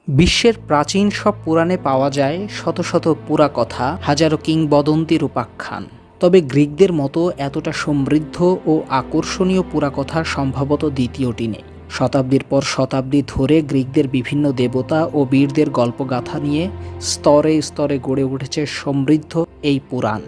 বিশ্বের প্রাচীন সব পুরাণে পাওয়া যায় শত শত পুরা কথা, হাজারো কিংবদন্তির উপাখ্যান। তবে গ্রিকদের মতো এতটা সমৃদ্ধ ও আকর্ষণীয় পুরা কথা সম্ভবত দ্বিতীয়টি নেই। শতাব্দীর পর শতাব্দী ধরে গ্রিকদের বিভিন্ন দেবতা ও বীরদের গল্পগাথা নিয়ে স্তরে স্তরে গড়ে উঠেছে সমৃদ্ধ এই পুরাণ।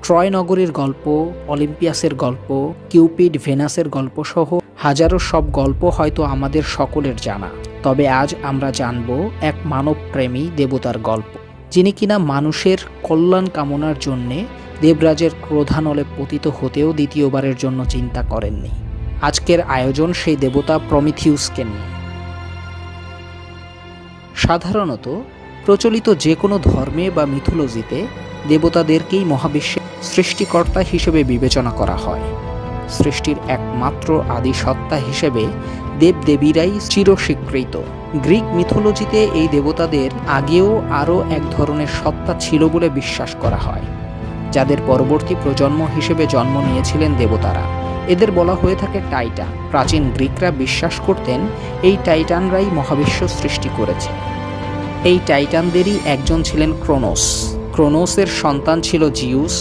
ট্রয় নগরীর গল্প, অলিম্পিয়াসের গল্প, কিউপিড ভেনাসের গল্প সহ হাজারো সব গল্প হয়তো আমাদের সকলের জানা। তবে আজ আমরা জানব এক মানবপ্রেমী দেবতার গল্প, যিনি কিনা মানুষের কল্যাণ কামনার জন্যে দেবরাজের ক্রোধানলে পতিত হতেও দ্বিতীয়বারের জন্য চিন্তা করেননি। আজকের আয়োজন সেই দেবতা প্রমিথিউসকে নিয়ে। সাধারণত প্রচলিত যে কোনো ধর্মে বা মিথোলজিতে দেবতাদেরকেই মহাবিশ্বের সৃষ্টিকর্তা হিসেবে বিবেচনা করা হয়। সৃষ্টির একমাত্র আদি সত্তা হিসেবে দেবদেবীরাই চিরস্বীকৃত। গ্রিক মিথোলজিতে এই দেবতাদের আগেও আরও এক ধরনের সত্তা ছিল বলে বিশ্বাস করা হয়, যাদের পরবর্তী প্রজন্ম হিসেবে জন্ম নিয়েছিলেন দেবতারা। এদের বলা হয়ে থাকে টাইটান। প্রাচীন গ্রিকরা বিশ্বাস করতেন এই টাইটানরাই মহাবিশ্ব সৃষ্টি করেছে। এই টাইটানদেরই একজন ছিলেন ক্রোনোস। ক্রোনোসের সন্তান ছিল জিউস,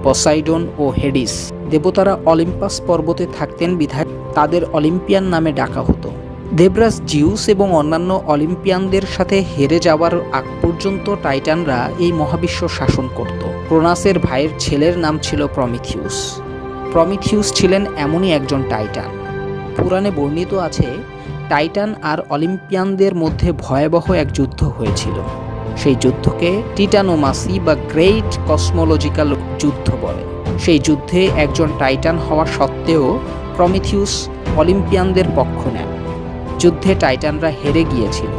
পসাইডন ও হেডিস। দেবতারা অলিম্পাস পর্বতে থাকতেন বিধায় তাদের অলিম্পিয়ান নামে ডাকা হতো। দেবরাজ জিউস এবং অন্যান্য অলিম্পিয়ানদের সাথে হেরে যাওয়ার আগ পর্যন্ত টাইটানরা এই মহাবিশ্ব শাসন করত। ক্রোনাসের ভাইয়ের ছেলের নাম ছিল প্রমিথিউস। প্রমিথিউস ছিলেন এমনই একজন টাইটান। পুরাণে বর্ণিত আছে টাইটান আর অলিম্পিয়ানদের মধ্যে ভয়াবহ এক যুদ্ধ হয়েছিল। সেই যুদ্ধকে টিটানোমাসি বা গ্রেট কসমোলজিক্যাল যুদ্ধ বলে। সেই যুদ্ধে একজন টাইটান হওয়া সত্ত্বেও প্রমিথিউস অলিম্পিয়ানদের পক্ষ নেন। যুদ্ধে টাইটানরা হেরে গিয়েছিল,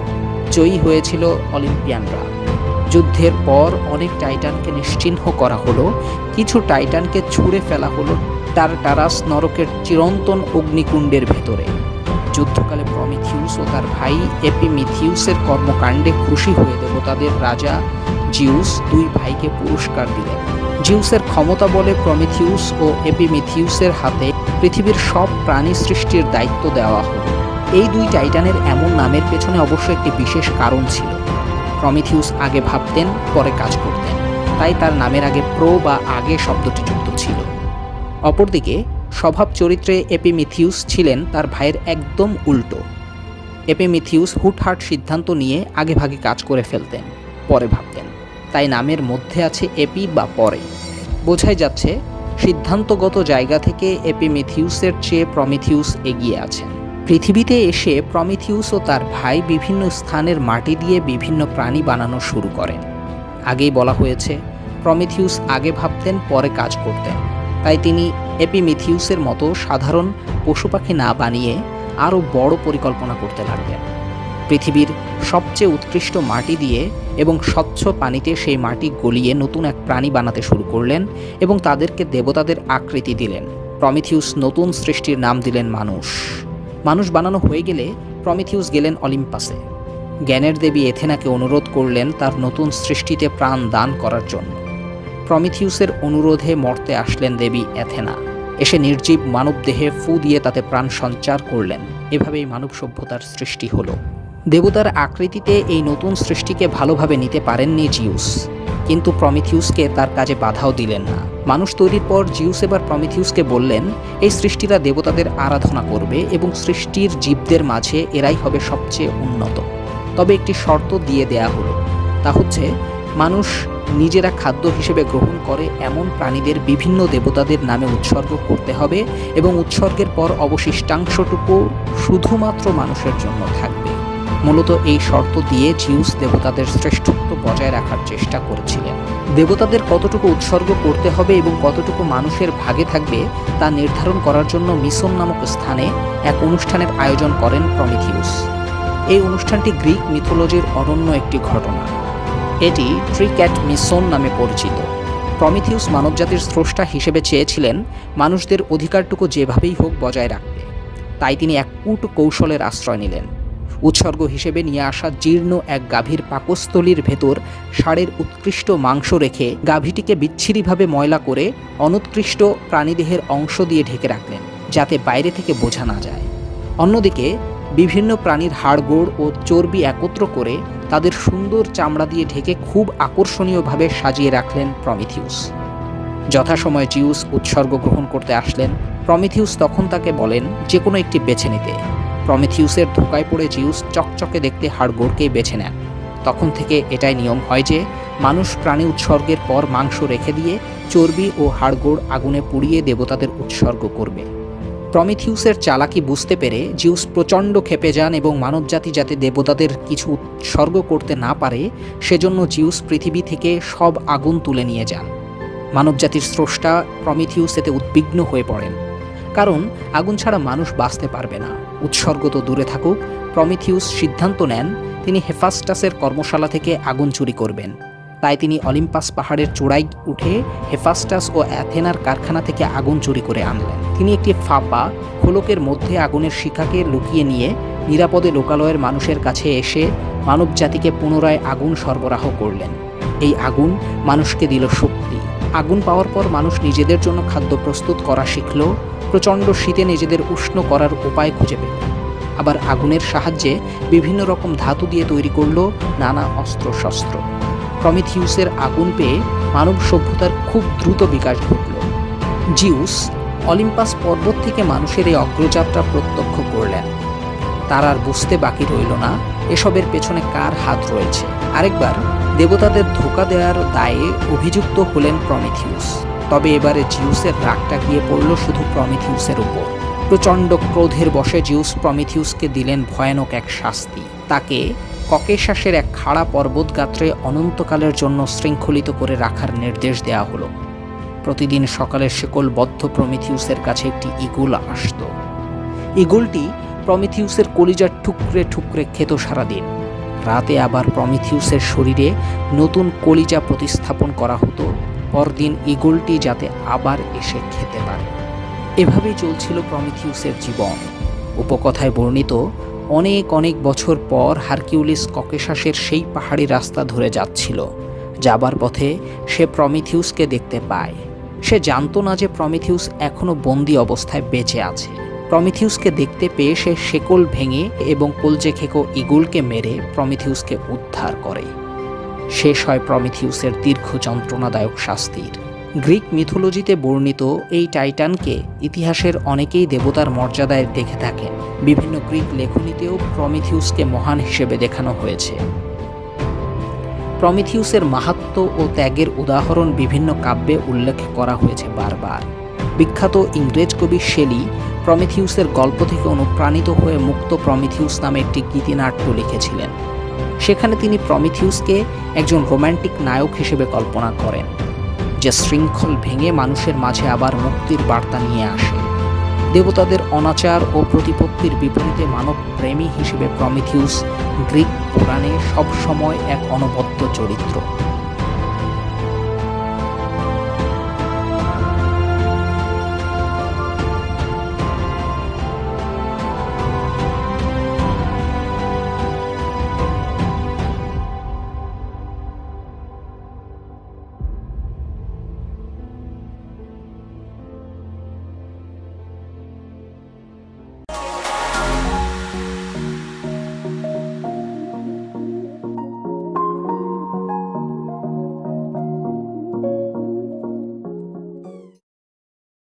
জয়ী হয়েছিল অলিম্পিয়ানরা। যুদ্ধের পর অনেক টাইটানকে নিশ্চিহ্ন করা হলো, কিছু টাইটানকে ছুঁড়ে ফেলা হলো টারটারাস নরকের চিরন্তন অগ্নিকুণ্ডের ভেতরে। যুদ্ধকালে প্রমিথিউস ও তার ভাই এপিমিথিউসের কর্মকাণ্ডে খুশি হয়ে দেবতাদের রাজা জিউস দুই ভাইকে পুরস্কার দিলেন। জিউসের ক্ষমতা বলে প্রমিথিউস ও এপিমিথিউসের হাতে পৃথিবীর সব প্রাণী সৃষ্টির দায়িত্ব দেওয়া হলো। এই দুই টাইটানের এমন নামের পেছনে অবশ্য একটি বিশেষ কারণ ছিল। প্রমিথিউস আগে ভাবতেন, পরে কাজ করতেন, তাই তার নামের আগে প্রো বা আগে শব্দটি যুক্ত ছিল। অপরদিকে স্বভাব চরিত্রে এপিমিথিউস ছিলেন তার ভাইয়ের একদম উল্টো। এপিমিথিউস হুটহাট সিদ্ধান্ত নিয়ে আগে ভাগে কাজ করে ফেলতেন, পরে ভাবতেন, তাই নামের মধ্যে আছে এপি বা পরে। বোঝাই যাচ্ছে সিদ্ধান্তগত জায়গা থেকে এপিমিথিউসের চেয়ে প্রমিথিউস এগিয়ে আছেন। পৃথিবীতে এসে প্রমিথিউস ও তার ভাই বিভিন্ন স্থানের মাটি দিয়ে বিভিন্ন প্রাণী বানানো শুরু করেন। আগেই বলা হয়েছে প্রমিথিউস আগে ভাবতেন, পরে কাজ করতেন, তাই তিনি এপিমিথিউসের মতো সাধারণ পশু পাখি না বানিয়ে আরও বড় পরিকল্পনা করতে লাগলেন। পৃথিবীর সবচেয়ে উৎকৃষ্ট মাটি দিয়ে এবং স্বচ্ছ পানিতে সেই মাটি গলিয়ে নতুন এক প্রাণী বানাতে শুরু করলেন এবং তাদেরকে দেবতাদের আকৃতি দিলেন। প্রমিথিউস নতুন সৃষ্টির নাম দিলেন মানুষ। মানুষ বানানো হয়ে গেলে প্রমিথিউস গেলেন অলিম্পাসে। জ্ঞানের দেবী এথেনাকে অনুরোধ করলেন তার নতুন সৃষ্টিতে প্রাণ দান করার জন্য। প্রমিথিউসের অনুরোধে মর্তে আসলেন দেবী এথেনা। এসে নির্জীব মানব দেহে ফু দিয়ে তাতে প্রাণ সঞ্চার করলেন। এভাবেই মানব সভ্যতার সৃষ্টি হলো। দেবতার আকৃতিতে এই নতুন সৃষ্টিকে ভালোভাবে নিতে পারেননি জিউস, কিন্তু প্রমিথিউসকে তার কাজে বাধাও দিলেন না। মানুষ তৈরির পর জিউস এবার প্রমিথিউসকে বললেন এই সৃষ্টিরা দেবতাদের আরাধনা করবে এবং সৃষ্টির জীবদের মাঝে এরাই হবে সবচেয়ে উন্নত। তবে একটি শর্ত দিয়ে দেয়া হলো, তা হচ্ছে মানুষ নিজেরা খাদ্য হিসেবে গ্রহণ করে এমন প্রাণীদের বিভিন্ন দেবতাদের নামে উৎসর্গ করতে হবে এবং উৎসর্গের পর অবশিষ্টাংশটুকু শুধুমাত্র মানুষের জন্য থাকবে। মূলত এই শর্ত দিয়ে জিউস দেবতাদের শ্রেষ্ঠত্ব বজায় রাখার চেষ্টা করেছিলেন। দেবতাদের কতটুকু উৎসর্গ করতে হবে এবং কতটুকু মানুষের ভাগে থাকবে তা নির্ধারণ করার জন্য মিশন নামক স্থানে এক অনুষ্ঠানের আয়োজন করেন প্রমিথিউস। এই অনুষ্ঠানটি গ্রিক মিথোলজির অনন্য একটি ঘটনা। এটি ট্রিক্যাট মিশন নামে পরিচিত। প্রমিথিউস মানবজাতির স্রষ্টা হিসেবে চেয়েছিলেন মানুষদের অধিকারটুকু যেভাবেই হোক বজায় রাখতে, তাই তিনি এক কূট কৌশলের আশ্রয় নিলেন। উৎসর্গ হিসেবে নিয়ে আসা জীর্ণ এক গাভীর পাকস্থলীর ভেতর ষাঁড়ের উৎকৃষ্ট মাংস রেখে গাভীটিকে বিচ্ছিরিভাবে ময়লা করে অনুৎকৃষ্ট প্রাণীদেহের অংশ দিয়ে ঢেকে রাখলেন, যাতে বাইরে থেকে বোঝা না যায়। অন্যদিকে বিভিন্ন প্রাণীর হাড়গোড় ও চর্বি একত্র করে তাদের সুন্দর চামড়া দিয়ে ঢেকে খুব আকর্ষণীয়ভাবে সাজিয়ে রাখলেন প্রমিথিউস। যথাসময়ে জিউস উৎসর্গ গ্রহণ করতে আসলেন। প্রমিথিউস তখন তাকে বলেন যে কোনো একটি বেছে নিতে। প্রমিথিউসের ধোকায় পড়ে জিউস চকচকে দেখতে হাড়গোড়কেই বেছে নেন। তখন থেকে এটাই নিয়ম হয় যে মানুষ প্রাণী উৎসর্গের পর মাংস রেখে দিয়ে চর্বি ও হাড়গোড় আগুনে পুড়িয়ে দেবতাদের উৎসর্গ করবে। প্রমিথিউসের চালাকি বুঝতে পেরে জিউস প্রচণ্ড ক্ষেপে যান এবং মানবজাতি যাতে দেবতাদের কিছু উৎসর্গ করতে না পারে সেজন্য জিউস পৃথিবী থেকে সব আগুন তুলে নিয়ে যান। মানবজাতির স্রষ্টা প্রমিথিউস এতে উদ্বিগ্ন হয়ে পড়েন, কারণ আগুন ছাড়া মানুষ বাঁচতে পারবে না। উৎসর্গ তো দূরে থাকুক, প্রমিথিউস সিদ্ধান্ত নেন তিনি হেফাস্টাসের কর্মশালা থেকে আগুন চুরি করবেন। তাই তিনি অলিম্পাস পাহাড়ের চূড়ায় উঠে হেফাস্টাস ও অ্যাথেনার কারখানা থেকে আগুন চুরি করে আনলেন। তিনি একটি ফাঁপা খোলকের মধ্যে আগুনের শিখাকে লুকিয়ে নিয়ে নিরাপদে লোকালয়ের মানুষের কাছে এসে মানবজাতিকে পুনরায় আগুন সরবরাহ করলেন। এই আগুন মানুষকে দিল শক্তি। আগুন পাওয়ার পর মানুষ নিজেদের জন্য খাদ্য প্রস্তুত করা শিখল, প্রচণ্ড শীতে নিজেদের উষ্ণ করার উপায় খুঁজে পেল। আবার আগুনের সাহায্যে বিভিন্ন রকম ধাতু দিয়ে তৈরি করল নানা অস্ত্রশস্ত্র। প্রমিথিউসের আগুন পেয়ে মানব সভ্যতার খুব দ্রুত বিকাশ ঘটল। জিউস অলিম্পাস পর্বত থেকে মানুষের এই অগ্রযাত্রা প্রত্যক্ষ করলেন। তার আর বুঝতে বাকি রইল না এসবের পেছনে কার হাত রয়েছে। আরেকবার দেবতাদের ধোঁকা দেওয়ার দায়ে অভিযুক্ত হলেন প্রমিথিউস। তবে এবারে জিউসের রাগটা গিয়ে পড়ল শুধু প্রমিথিউসের উপর। প্রচণ্ড ক্রোধের বশে জিউস প্রমিথিউসকে দিলেন ভয়ানক এক শাস্তি। তাকে ককেশাসের এক খাড়া পর্বতগাত্রে অনন্তকালের জন্য শৃঙ্খলিত করে রাখার নির্দেশ দেওয়া হলো। প্রতিদিন সকালের শেকলবদ্ধ প্রমিথিউসের কাছে একটি ঈগল আসত। ঈগলটি প্রমিথিউসের কলিজার ঠুকরে ঠুকরে খেত সারাদিন। রাতে আবার প্রমিথিউসের শরীরে নতুন কলিজা প্রতিস্থাপন করা হতো, পরদিন ঈগলটি যাতে আবার এসে খেতে পারে। এভাবেই চলছিল প্রমিথিউসের জীবন। উপকথায় বর্ণিত অনেক অনেক বছর পর হারকিউলিস ককেশাসের সেই পাহাড়ি রাস্তা ধরে যাচ্ছিল। যাবার পথে সে প্রমিথিউসকে দেখতে পায়। সে জানতো না যে প্রমিথিউস এখনও বন্দি অবস্থায় বেঁচে আছে। প্রমিথিউসকে দেখতে পেয়ে সে শেকল ভেঙে এবং কলজে খেকো ঈগলকে মেরে প্রমিথিউসকে উদ্ধার করে। শেষ হয় প্রমিথিউসের দীর্ঘ যন্ত্রণাদায়ক শাস্তির। গ্রিক মিথোলজিতে বর্ণিত এই টাইটানকে ইতিহাসের অনেকেই দেবতার মর্যাদায় দেখে থাকেন। বিভিন্ন গ্রিক লেখনীতেও প্রমিথিউসকে মহান হিসেবে দেখানো হয়েছে। প্রমিথিউসের মাহাত্ম্য ও ত্যাগের উদাহরণ বিভিন্ন কাব্যে উল্লেখ করা হয়েছে বারবার। বিখ্যাত ইংরেজ কবি শেলি প্রমিথিউসের গল্প থেকে অনুপ্রাণিত হয়ে মুক্ত প্রমিথিউস নামে একটি গীতিনাট্য লিখেছিলেন। সেখানে তিনি প্রমিথিউসকে একজন রোম্যান্টিক নায়ক হিসেবে কল্পনা করেন, যে শৃঙ্খল ভেঙে মানুষের মাঝে আবার মুক্তির বার্তা নিয়ে আসে। দেবতাদের অনাচার ও প্রতিপত্তির বিপরীতে মানব প্রেমী হিসেবে প্রমিথিউস গ্রিক পুরাণে সবসময় এক অনবদ্য চরিত্র।